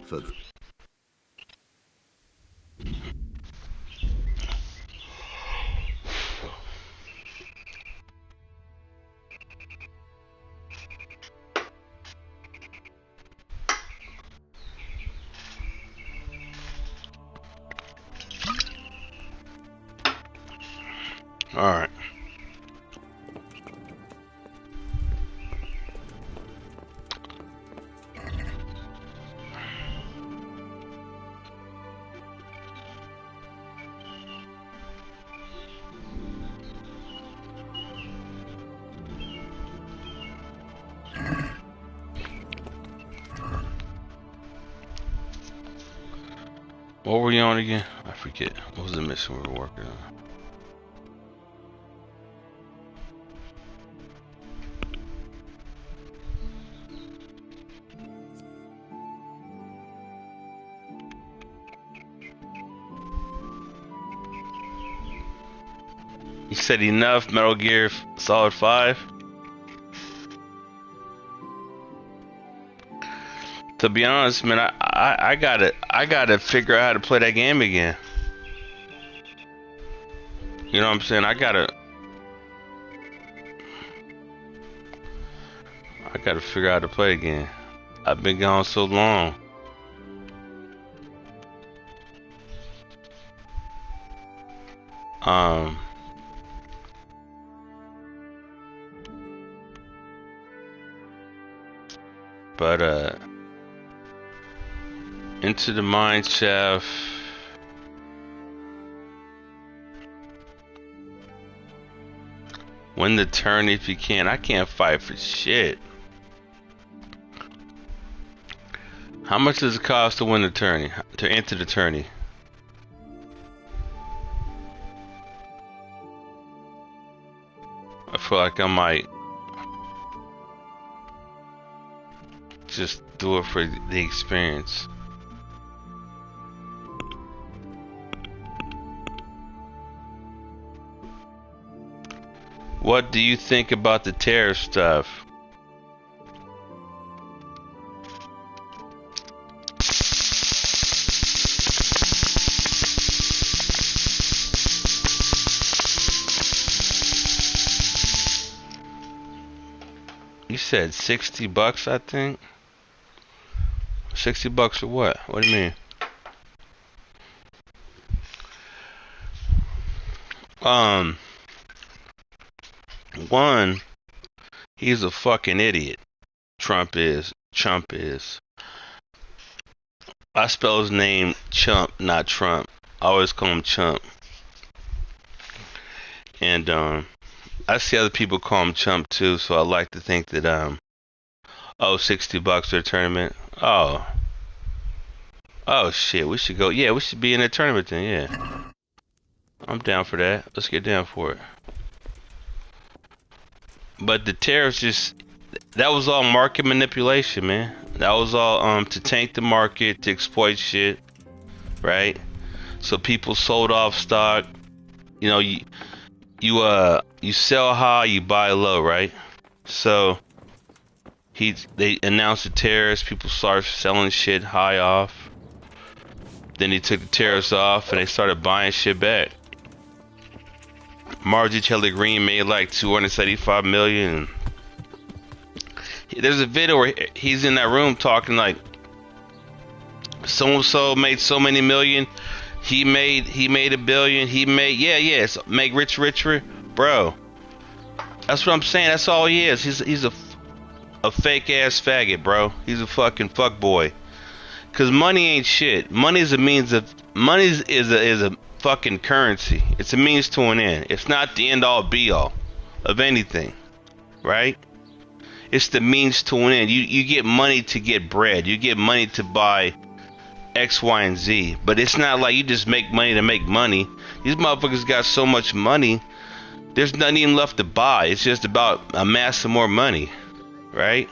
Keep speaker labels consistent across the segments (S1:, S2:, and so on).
S1: for
S2: All right. What were you on again? I forget. What was the mission we were working on? You said enough Metal Gear Solid 5? To be honest, man, I gotta figure out how to play that game again. You know what I'm saying? I gotta figure out how to play again. I've been gone so long. Um, but Into the Mine Shaft. Win the tourney if you can. I can't fight for shit. How much does it cost to win the tourney? To enter the tourney? I feel like I might just do it for the experience. What do you think about the tariff stuff? You said 60 bucks, I think. 60 bucks for what? What do you mean? One, he's a fucking idiot. Trump is. I spell his name Chump, not Trump. I always call him Chump. And I see other people call him Chump too, so I like to think that oh, 60 bucks for a tournament. Oh shit, we should go. Yeah, we should be in a tournament then. Yeah, I'm down for that. Let's get down for it. But the tariffs that was all market manipulation, man. That was all to tank the market, to exploit shit, right? So people sold off stock. You know, you sell high, you buy low, right? So they announced the tariffs, people started selling shit high off. Then he took the tariffs off and they started buying shit back. Margie Taylor Greene made like 275 million. There's a video where he's in that room talking like so and so made so many million. He made $1 billion. He made so make rich richer, bro. That's what I'm saying. That's all he is. He's a fake ass faggot, bro. He's a fucking fuck boy. Cause money ain't shit. Money is a fucking currency. It's a means to an end. It's not the end all be all of anything, right? It's the means to an end. You get money to get bread. You get money to buy X, Y, and Z. But it's not like you just make money to make money. These motherfuckers got so much money, there's nothing even left to buy. It's just about amassing more money, right?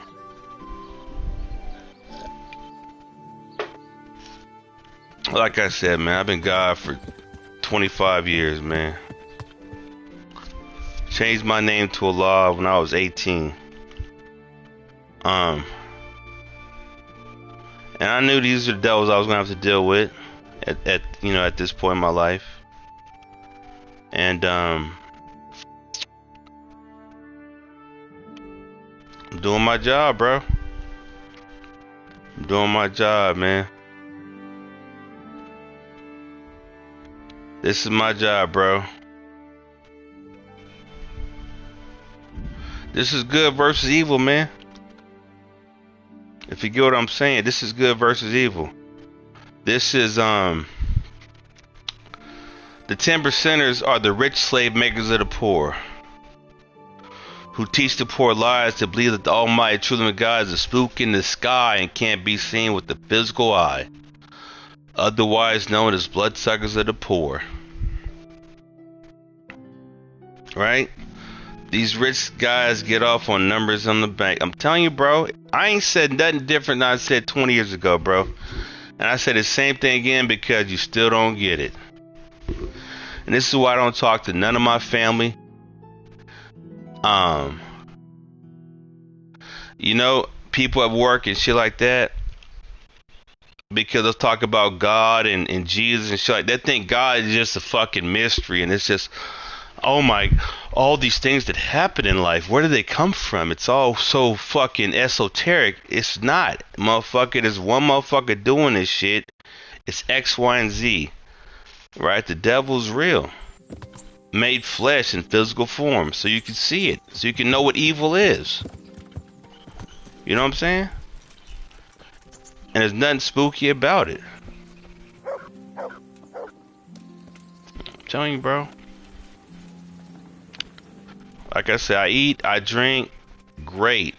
S2: Like I said, man, I've been God for 25 years, man. Changed my name to Allah when I was 18. And I knew these are the devils I was gonna have to deal with at you know, at this point in my life. And I'm doing my job, bro. I'm doing my job, man. This is my job, bro. This is good versus evil, man. If you get what I'm saying, this is good versus evil. This is the 10%ers are the rich slave makers of the poor, who teach the poor lies to believe that the Almighty truly God is a spook in the sky and can't be seen with the physical eye, otherwise known as bloodsuckers of the poor. Right? These rich guys get off on numbers on the bank. I'm telling you, bro, I ain't said nothing different than I said 20 years ago, bro. And I said the same thing again because you still don't get it. And this is why I don't talk to none of my family. You know, people at work and shit like that, because they'll talk about God and Jesus and shit like that. They think God is just a fucking mystery, and it's just, oh my, all these things that happen in life, where do they come from? It's all so fucking esoteric. It's not, motherfucker. There's one motherfucker doing this shit. It's X, Y, and Z. Right? The devil's real. Made flesh in physical form, so you can see it, so you can know what evil is. You know what I'm saying? And there's nothing spooky about it. I'm telling you, bro. Like I said, I eat, I drink, great.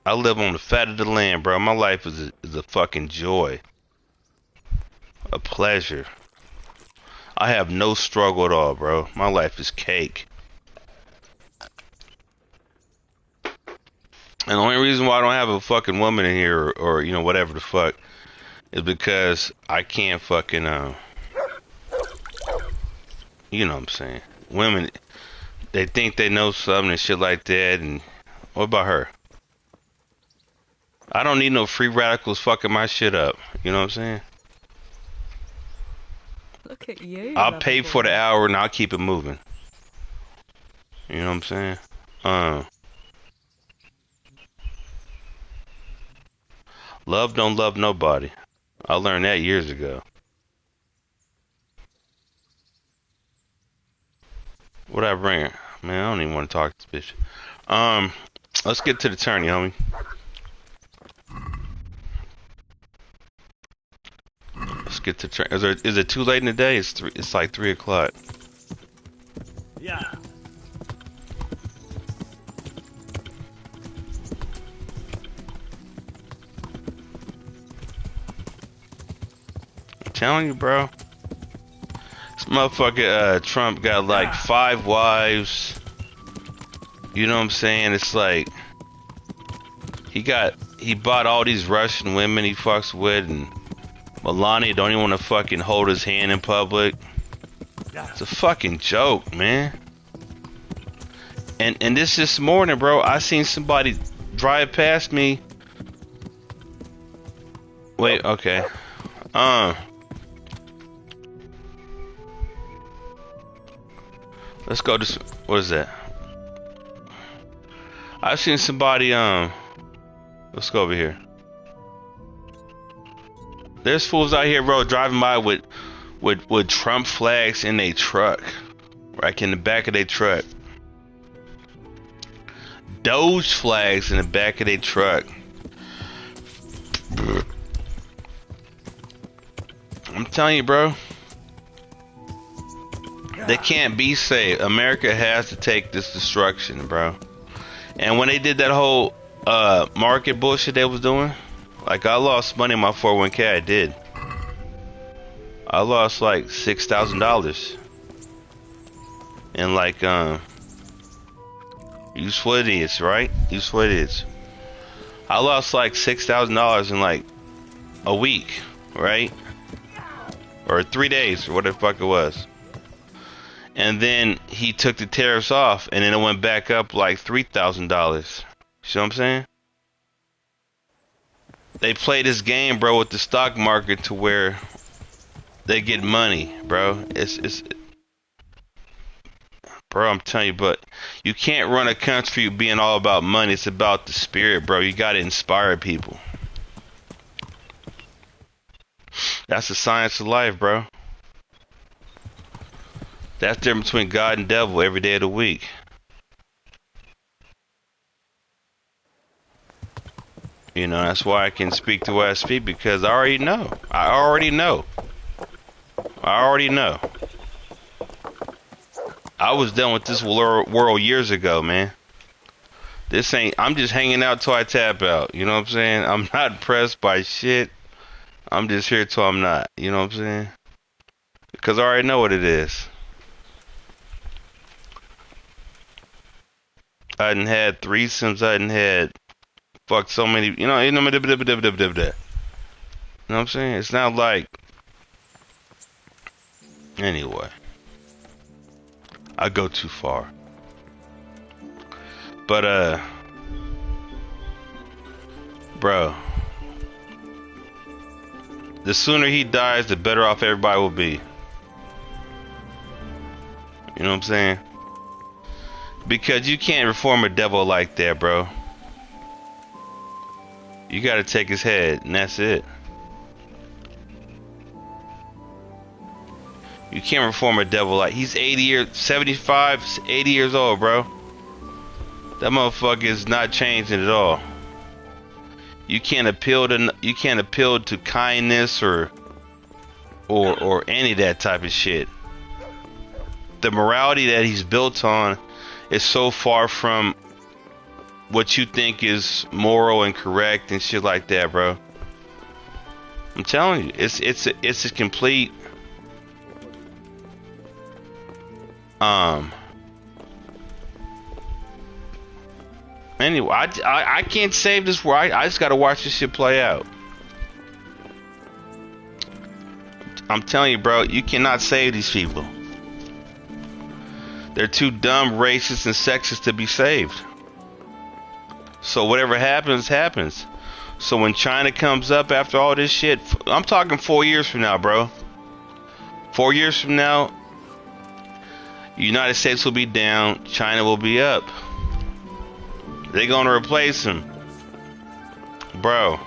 S2: I live on the fat of the land, bro. My life is a fucking joy. A pleasure. I have no struggle at all, bro. My life is cake. And the only reason why I don't have a fucking woman in here or you know, whatever the fuck, is because I can't fucking, you know what I'm saying. Women, they think they know something and shit like that, and what about her? I don't need no free radicals fucking my shit up. You know what I'm saying?
S1: Look at you.
S2: I'll pay for the hour and I'll keep it moving. You know what I'm saying? Love don't love nobody. I learned that years ago. What I bring her? Man, I don't even want to talk to this bitch. Let's get to the tourney, homie. Let's get to turn. Is it too late in the day? It's like 3 o'clock.
S3: Yeah.
S2: I'm telling you, bro. This motherfucker, Trump got like 5 wives. You know what I'm saying? It's like he bought all these Russian women he fucks with, and Melania don't even want to fucking hold his hand in public. It's a fucking joke, man. And this morning, bro, I seen somebody drive past me. Wait, okay. Let's go to, what is that? I seen somebody, let's go over here. There's fools out here, bro, driving by with Trump flags in their truck. Right in the back of their truck. Doge flags in the back of their truck. I'm telling you, bro. They can't be saved. America has to take this destruction, bro. And when they did that whole market bullshit they was doing, like, I lost money in my 401k. I did. I lost like $6,000. And like, you swear it is, right? You swear it is. I lost like $6,000 in like a week, right? Or 3 days, or whatever the fuck it was. And then he took the tariffs off, and then it went back up like $3,000. See what I'm saying? They play this game, bro, with the stock market to where they get money, bro. Bro, I'm telling you, but you can't run a country being all about money. It's about the spirit, bro. You gotta inspire people. That's the science of life, bro. That's the difference between God and devil every day of the week. You know, that's why I can speak the way I speak, because I already know. I already know. I was done with this world years ago, man. This ain't, I'm just hanging out till I tap out. You know what I'm saying? I'm not impressed by shit. I'm just here till I'm not. You know what I'm saying? Because I already know what it is. I done had threesomes. I done had fucked so many. You know what I'm saying? It's not like. Anyway. I go too far. But, bro. The sooner he dies, the better off everybody will be. You know what I'm saying? Because you can't reform a devil like that, bro. You gotta take his head, and that's it. You can't reform a devil like... He's 75, 80 years old, bro. That motherfucker is not changing at all. You can't appeal to kindness or any of that type of shit. The morality that he's built on is so far from what you think is moral and correct and shit like that, bro. I'm telling you, it's a complete Anyway, I can't save this world. I just gotta watch this shit play out. I'm telling you, bro, you cannot save these people. They're too dumb, racist, and sexist to be saved. So whatever happens, happens. So when China comes up after all this shit, I'm talking 4 years from now, bro. 4 years from now, United States will be down, China will be up. They're gonna replace him. Bro.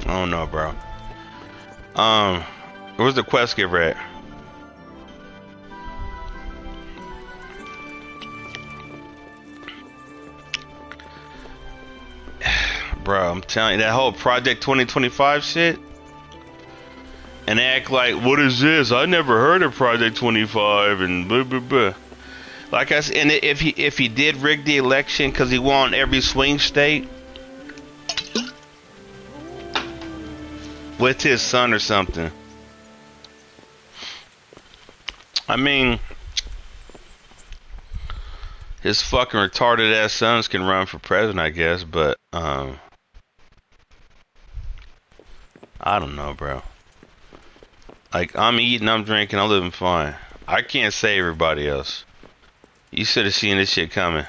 S2: I don't know, bro. Where's the quest giver at? Bro, I'm telling you, that whole Project 2025 shit. And they act like, what is this? I never heard of Project 25 and blah blah blah. Like I said, and if he did rig the election because he won every swing state with his son or something. I mean, his fucking retarded ass sons can run for president, I guess, but I don't know, bro. Like, I'm eating, I'm drinking, I'm living fine. I can't save everybody else. You should have seen this shit coming.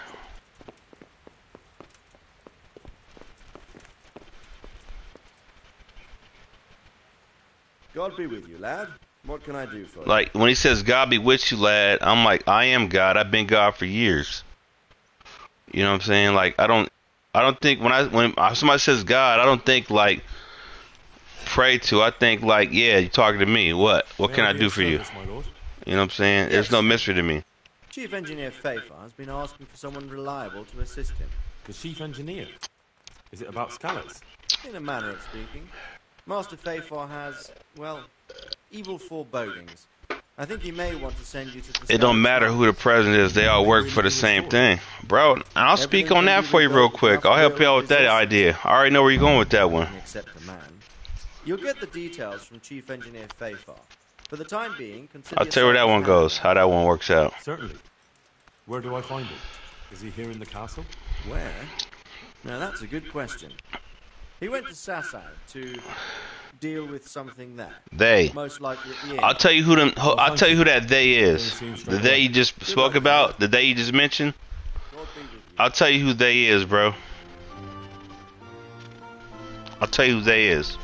S3: God be with you, lad. What can I do for you?
S2: Like, when he says, God be with you, lad, I'm like, I am God. I've been God for years. You know what I'm saying? Like, I don't think when somebody says God, I don't think like pray to. I think like, yeah, you're talking to me. What can I do for you? You know what I'm saying?
S3: Yes.
S2: There's no mystery to me.
S3: Chief Engineer Fafar has been asking for someone reliable to assist him.
S1: The Chief Engineer? Is it about scallops?
S3: In a manner of speaking. Master Fafar has, well, evil forebodings. I think he may want to send you to the...
S2: It don't matter who the president is. They all work for the same thing. Bro, I'll speak on that for you real quick. I'll help you out with that idea. I already know where you're going with that one.
S3: Except the man. You'll get the details from Chief Engineer Fafar. For the time being, consider...
S2: I'll tell you where that one goes, how that one works out.
S1: Certainly. Where do I find him? Is he here in the castle?
S3: Where? Now that's a good question. He went to Sasau to deal with something there.
S2: They.
S3: Most likely at the end.
S2: I'll tell you who them. I'll tell you who that they is. The they you just
S3: Good
S2: spoke
S3: luck,
S2: about. The they you just mentioned.
S3: God be with you.
S2: I'll tell you who they is, bro. I'll tell you who they is.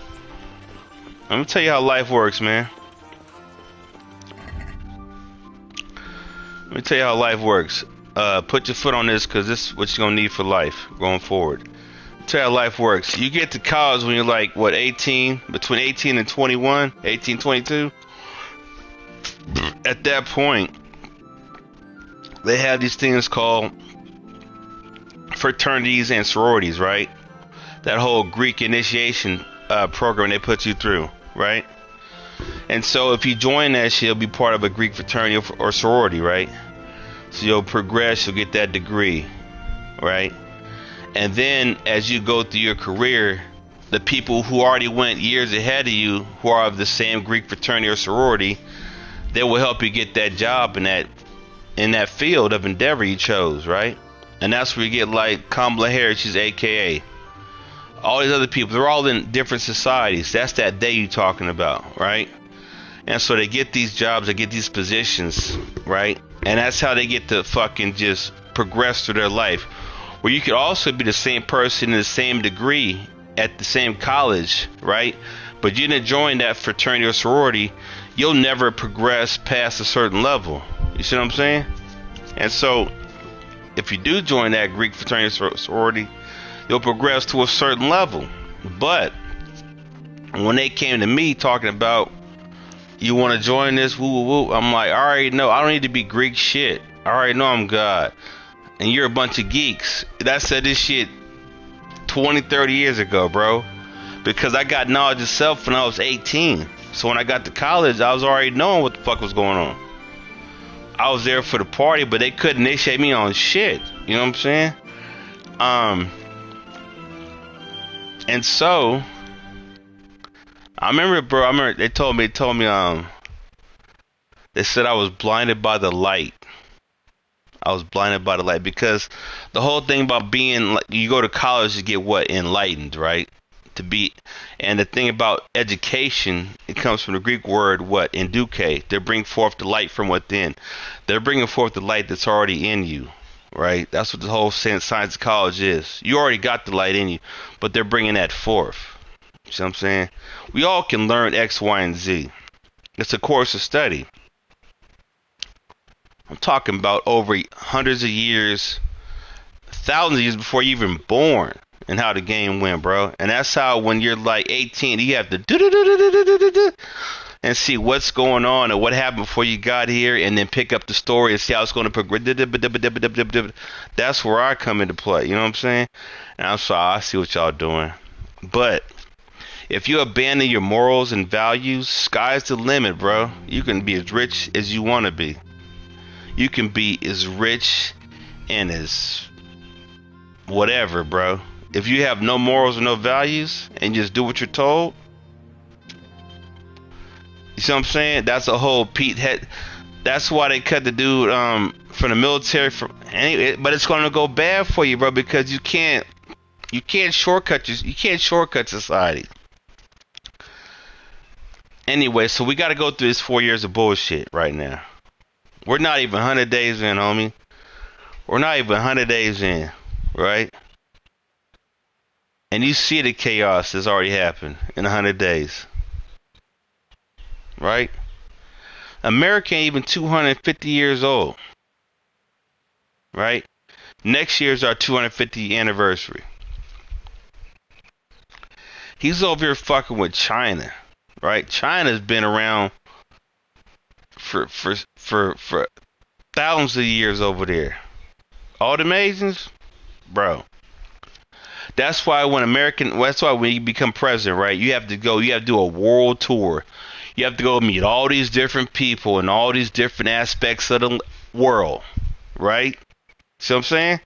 S2: Let me tell you how life works, man. Let me tell you how life works. Put your foot on this, because this is what you're going to need for life going forward. Tell you how life works. You get to college when you're like, what, 18? Between 18 and 21? 18, 22? At that point, they have these things called fraternities and sororities, right? That whole Greek initiation program they put you through, right? And so if you join that shit, you'll be part of a Greek fraternity or sorority, right? So you'll progress, you'll get that degree, right? And then as you go through your career, the people who already went years ahead of you, who are of the same Greek fraternity or sorority, they will help you get that job in that field of endeavor you chose, right? And that's where you get like Kamala Harris, she's AKA. All these other people, they're all in different societies. That's that they you talking about, right? And so they get these jobs, they get these positions, right? And that's how they get to fucking just progress through their life. Where you could also be the same person in the same degree at the same college, right? But you didn't join that fraternity or sorority, you'll never progress past a certain level. You see what I'm saying? And so if you do join that Greek fraternity or sorority, you'll progress to a certain level. But when they came to me talking about, you want to join this, woo woo woo, I'm like, I already know, I don't need to be Greek shit. I already know I'm God. And you're a bunch of geeks. That said this shit 20, 30 years ago, bro. Because I got knowledge of self when I was 18. So when I got to college, I was already knowing what the fuck was going on. I was there for the party, but they couldn't initiate me on shit. You know what I'm saying? And so I remember they told me they said I was blinded by the light. I was blinded by the light because the whole thing about being, you go to college to get what? Enlightened, right? To be, and the thing about education, it comes from the Greek word what? Induke. They bring forth the light from within. They're bringing forth the light that's already in you, right? That's what the whole science of college is. You already got the light in you, but they're bringing that forth. You see what I'm saying? We all can learn X, Y, and Z. It's a course of study. I'm talking about over hundreds of years, thousands of years before you're even born, and how the game went, bro. And that's how when you're like 18, you have to do and see what's going on and what happened before you got here, and then pick up the story and see how it's going to progress. That's where I come into play. You know what I'm saying? And I'm sorry, I see what y'all doing. But if you abandon your morals and values, sky's the limit, bro. You can be as rich as you want to be. You can be as rich and as whatever, bro. If you have no morals or no values and just do what you're told, you see what I'm saying? That's a whole Pete head. That's why they cut the dude from the military. But it's going to go bad for you, bro, because you can't shortcut society. Anyway, so we got to go through this 4 years of bullshit right now. We're not even 100 days in, homie. We're not even 100 days in, right? And you see the chaos that's already happened in 100 days. Right? America ain't even 250 years old. Right? Next year's our 250th anniversary. He's over here fucking with China. Right? China's been around for thousands of years over there. All the Masons, bro. That's why when you become president, right? You have to do a world tour. You have to go meet all these different people in all these different aspects of the world, right? See what I'm saying?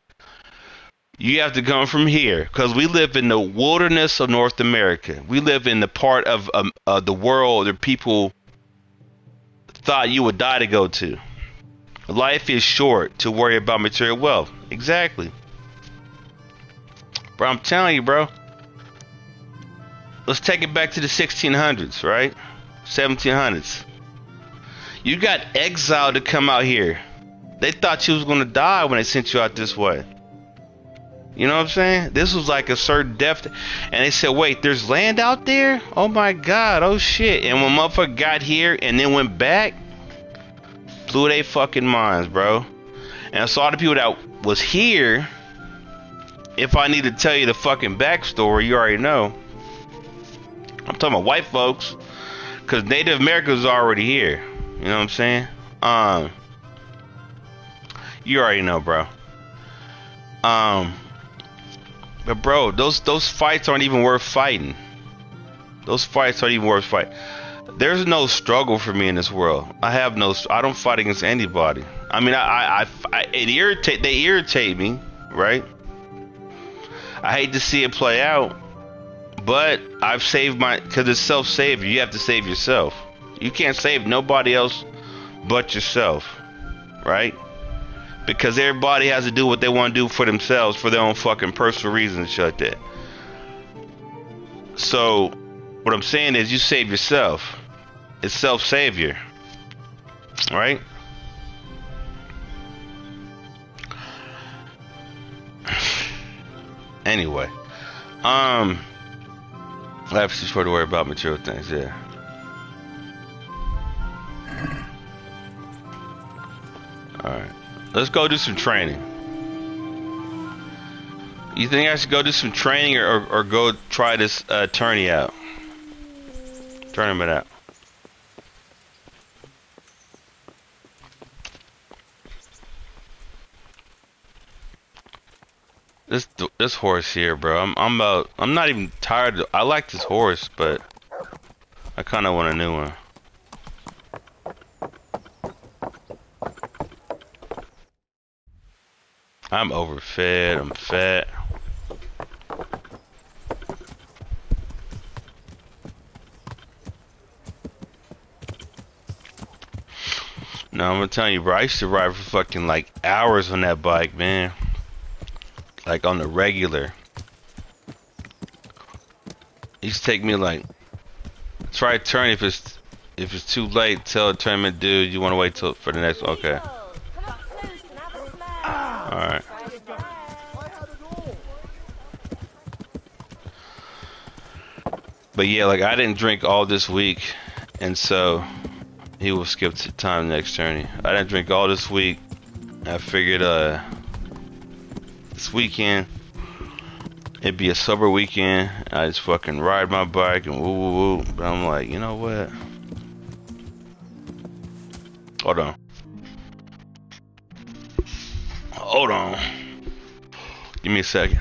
S2: You have to come from here because we live in the wilderness of North America. We live in the part of the world that people thought you would die to go to. Life is short to worry about material wealth. Exactly. Bro, I'm telling you, bro. let's take it back to the 1600s, right? 1700s. You got exiled to come out here. They thought you was gonna die when they sent you out this way. You know what I'm saying? This was like a certain depth. And they said, wait, there's land out there? Oh my God, oh shit. And when motherfucker got here and then went back, blew they fucking minds, bro. And so all the people that was here, if I need to tell you the fucking backstory, you already know. I'm talking about white folks, because Native Americans are already here. You know what I'm saying? You already know, bro. But bro, those fights aren't even worth fighting. Those fights aren't even worth fighting. There's no struggle for me in this world. I don't fight against anybody. I mean, they irritate me, right? I hate to see it play out, but I've saved because it's self-savior. You have to save yourself. You can't save nobody else but yourself, right? Because everybody has to do what they want to do for themselves, for their own fucking personal reasons, shit like that. So, what I'm saying is, you save yourself. It's self-savior, right? Anyway, life's too short to worry about material things. Yeah. All right. Let's go do some training. You think I should go do some training or go try this tourney out? Tournament out. This horse here, bro. I'm not even tired. I like this horse, but I kind of want a new one. I'm overfed. I'm fat. No, I'm gonna tell you, bro. I used to ride for fucking like hours on that bike, man. Like on the regular. It used to take me like try to turn if it's too late. Tell the tournament dude you want to wait till for the next. Okay. All right. But yeah, like I didn't drink all this week, and so he will skip to time next tourney. I didn't drink all this week. I figured this weekend it'd be a sober weekend. I just fucking ride my bike and woo woo woo. But I'm like, you know what? Hold on. Hold on. Give me a second.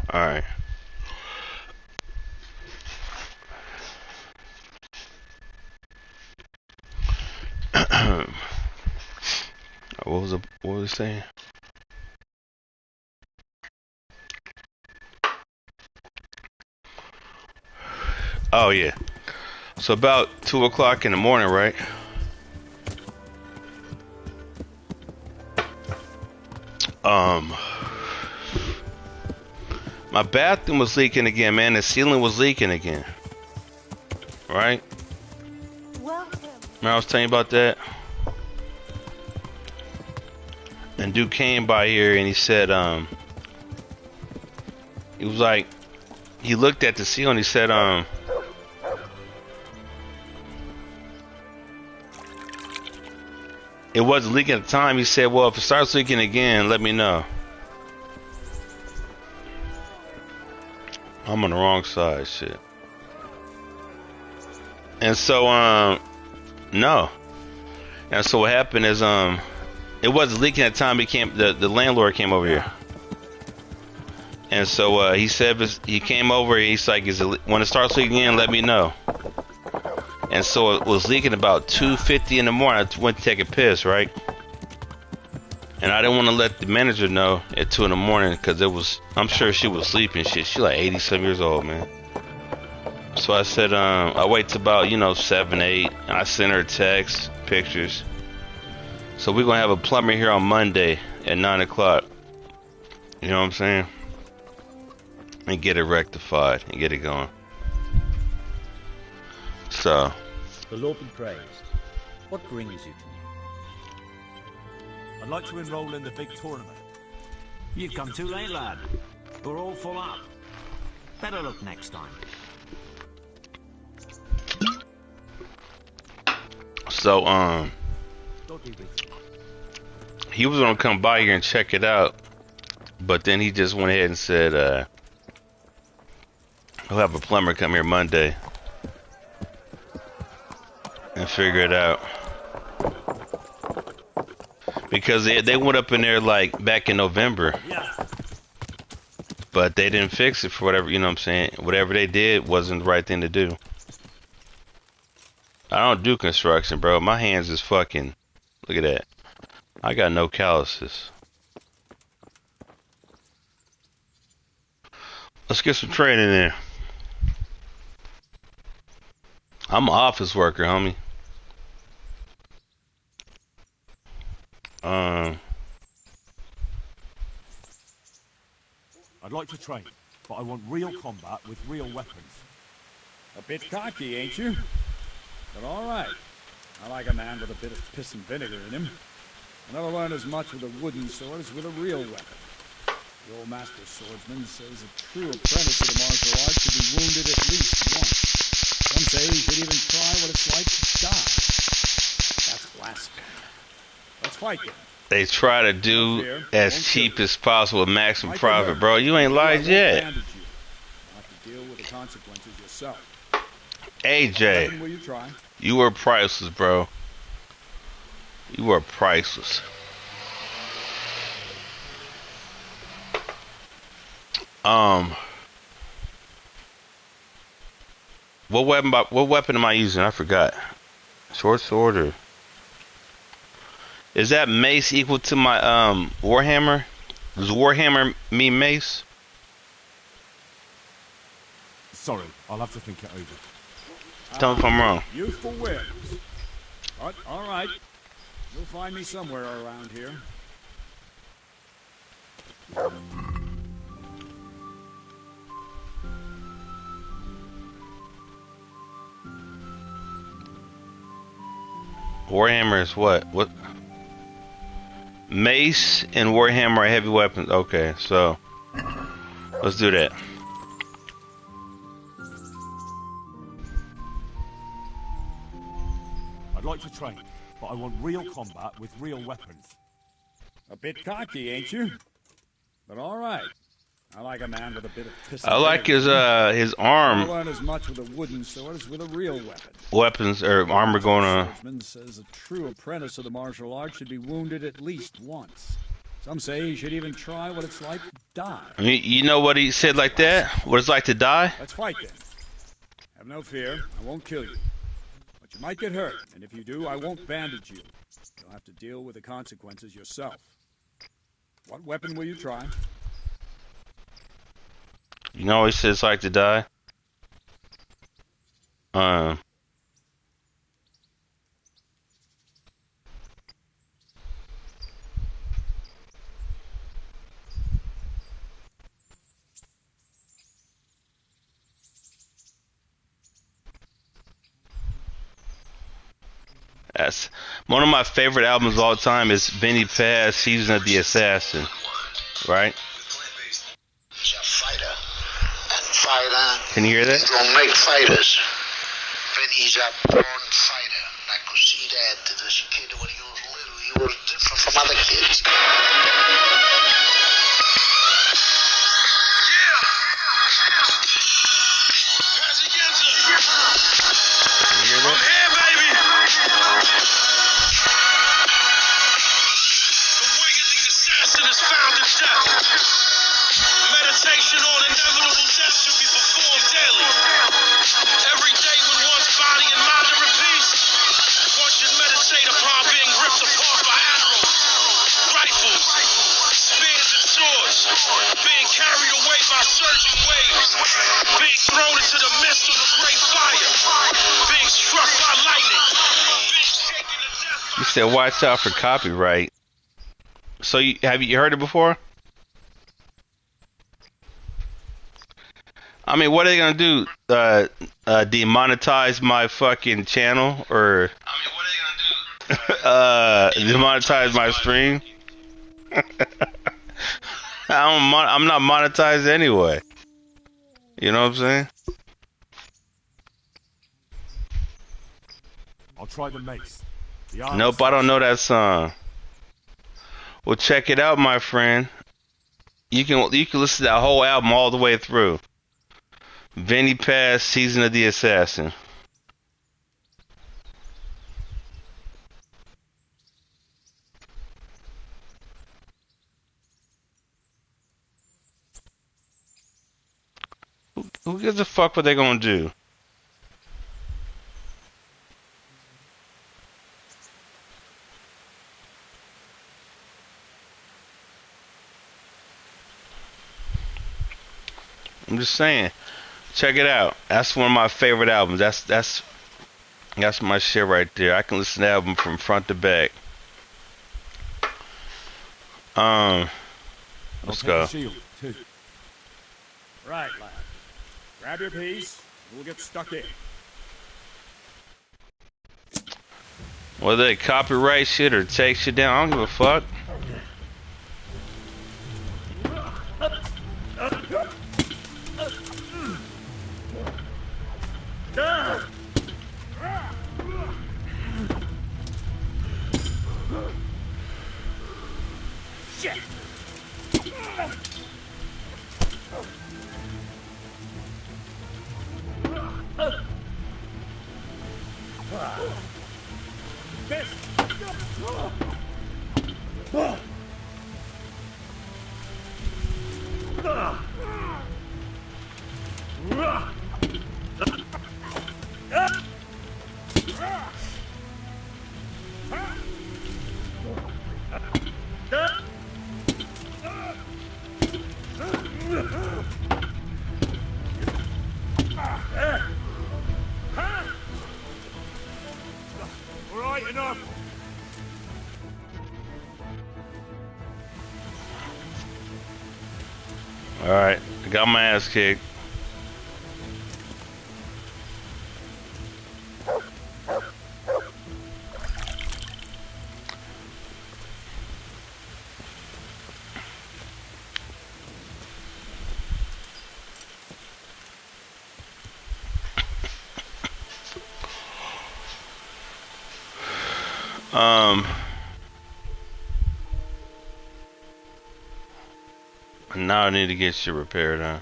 S2: All right. What was it saying? Oh yeah. So about 2 o'clock in the morning, right? My bathroom was leaking again, man. The ceiling was leaking again. Right? Remember I was telling you about that? And dude came by here and he said, he was like, he looked at the ceiling, he said, it wasn't leaking at the time. He said, well, if it starts leaking again, let me know. I'm on the wrong side, shit. And so, no. And so what happened is, it wasn't leaking at the time the landlord came over here. And so, he said, he came over, he's like, when it starts leaking again, let me know. And so it was leaking about 2:50 in the morning. I went to take a piss, right? And I didn't want to let the manager know at 2 in the morning because I'm sure she was sleeping. She like 80-some years old, man. So I said, I wait till about, 7, 8. And I sent her text, pictures. So we're going to have a plumber here on Monday at 9 o'clock. You know what I'm saying? And get it rectified and get it going. So.
S4: The Lord be praised. What brings you to me?
S1: I'd like to enroll in the big tournament.
S5: You've come too late, lad. We're all full up. Better look next time.
S2: So,
S4: God be with you.
S2: he was gonna come by here and check it out, but then he just went ahead and said, he'll have a plumber come here Monday and figure it out. Because they went up in there like back in November.
S5: Yeah.
S2: But they didn't fix it for whatever, you know what I'm saying? Whatever they did wasn't the right thing to do. I don't do construction, bro. My hands is fucking, look at that. I got no calluses. Let's get some training in. I'm an office worker, homie.
S1: I'd like to train, but I want real combat with real weapons.
S6: A bit cocky, ain't you? But all right. I like a man with a bit of piss and vinegar in him. I never learned as much with a wooden sword as with a real weapon. The old master swordsman says a true apprentice of the martial arts should be wounded at least once. Some say he should even try what it's like to die. That's blasphemy. Let's fight then.
S2: They try to do as cheap as possible with maximum profit, bro. You ain't lied yet.
S6: You'll have to deal with the consequences yourself.
S2: AJ,
S6: Will you try?
S2: you were priceless, bro. You were priceless. What weapon am I using? I forgot. Short sword or is that mace equal to my Warhammer? Does Warhammer mean mace?
S1: Sorry, I'll have to think it over.
S2: Tell me if I'm wrong.
S6: Youthful whims. But all right. You'll find me somewhere around here.
S2: Warhammer is what? What? Mace and Warhammer are heavy weapons. Okay, so let's do that.
S1: I'd like to train, but I want real combat with real weapons.
S6: A bit cocky, ain't you? But all right. I like a man with a bit of piss.
S2: I like his
S6: I
S2: arm
S6: learn as much with a wooden sword as with a real weapon.
S2: weapons or armor going on.
S6: Swordsman says a true apprentice of the martial arts should be wounded at least once. Some say he should even try what it's like to die.
S2: I mean, you know what he said like that? What it's like to die?
S6: Let's fight then. Have no fear, I won't kill you. But you might get hurt, and if you do, I won't bandage you. You'll have to deal with the consequences yourself. What weapon will you try?
S2: You know what he says like to die? That's one of my favorite albums of all time is Benny Pass, Season of the Assassin. Right?
S7: He's a fighter. And fighter.
S2: Can you hear that?
S7: Don't make fighters. Benny's a born fighter. I could see that this kid when he was little, he was different from other kids. Yeah.
S8: surging waves. Being thrown into the midst of a great fire. Being struck by lightning. Being shaken to death.
S2: You said watch out for copyright. So have you heard it before? I mean, what are they gonna do? Demonetize my fucking channel, or demonetize my stream? I'm not monetized anyway. You know what I'm saying?
S1: I'll try the mace.
S2: Nope, I don't know that song. Well, check it out, my friend. You can listen to that whole album all the way through. Vinny Paz, Season of the Assassin. Who gives a fuck what they gonna do? I'm just saying. Check it out. That's one of my favorite albums. That's my shit right there. I can listen to the album from front to back. Let's go.
S1: Shield, too.
S6: Right, lad. Grab your piece. We'll get stuck in.
S2: Whether they copyright shit or take shit down, I don't give a fuck.
S6: Shit! This! All right, enough.
S2: Alright, I got my ass kicked. Now I need to get shit repaired, huh?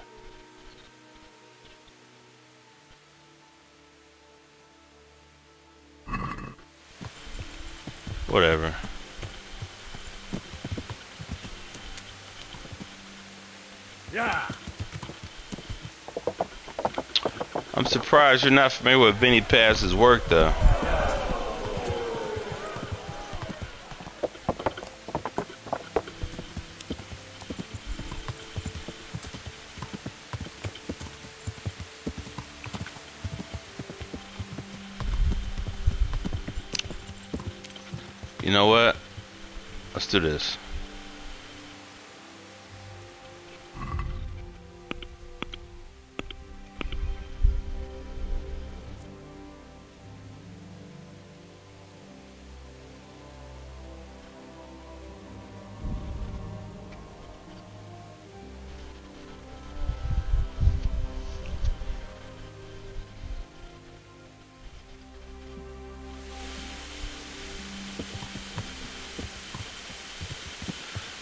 S2: Whatever.
S6: Yeah.
S2: I'm surprised you're not familiar with Vinny Paz's work, though. You know what? Let's do this.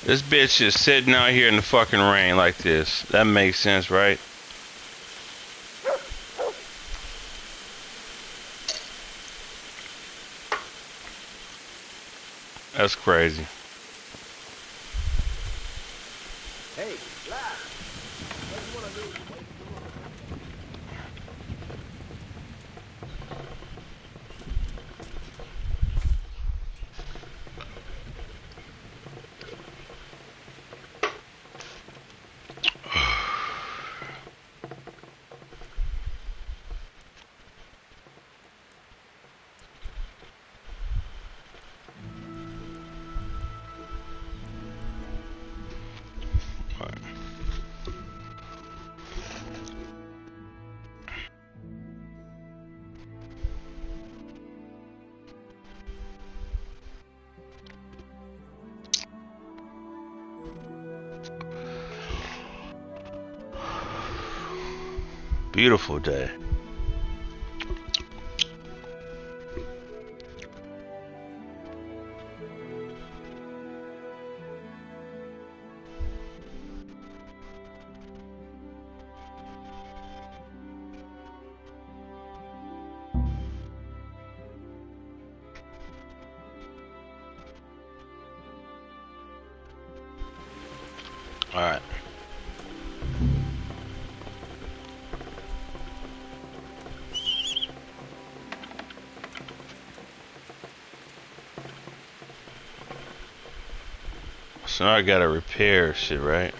S2: This bitch is sitting out here in the fucking rain like this. That makes sense, right? That's crazy.
S3: Hey, lad. What do you want to do?
S2: Beautiful day. All right. So now I gotta repair shit, right?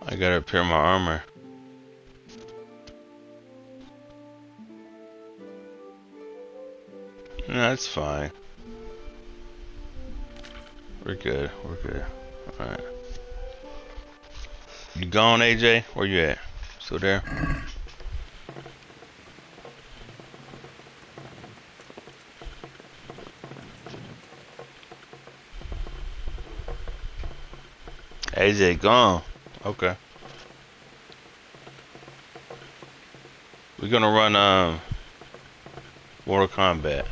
S2: I gotta repair my armor. No, that's fine. We're good. We're good. Alright. You gone, AJ? Where you at? Still there? AJ gone. Okay. We're gonna run Mortal Kombat.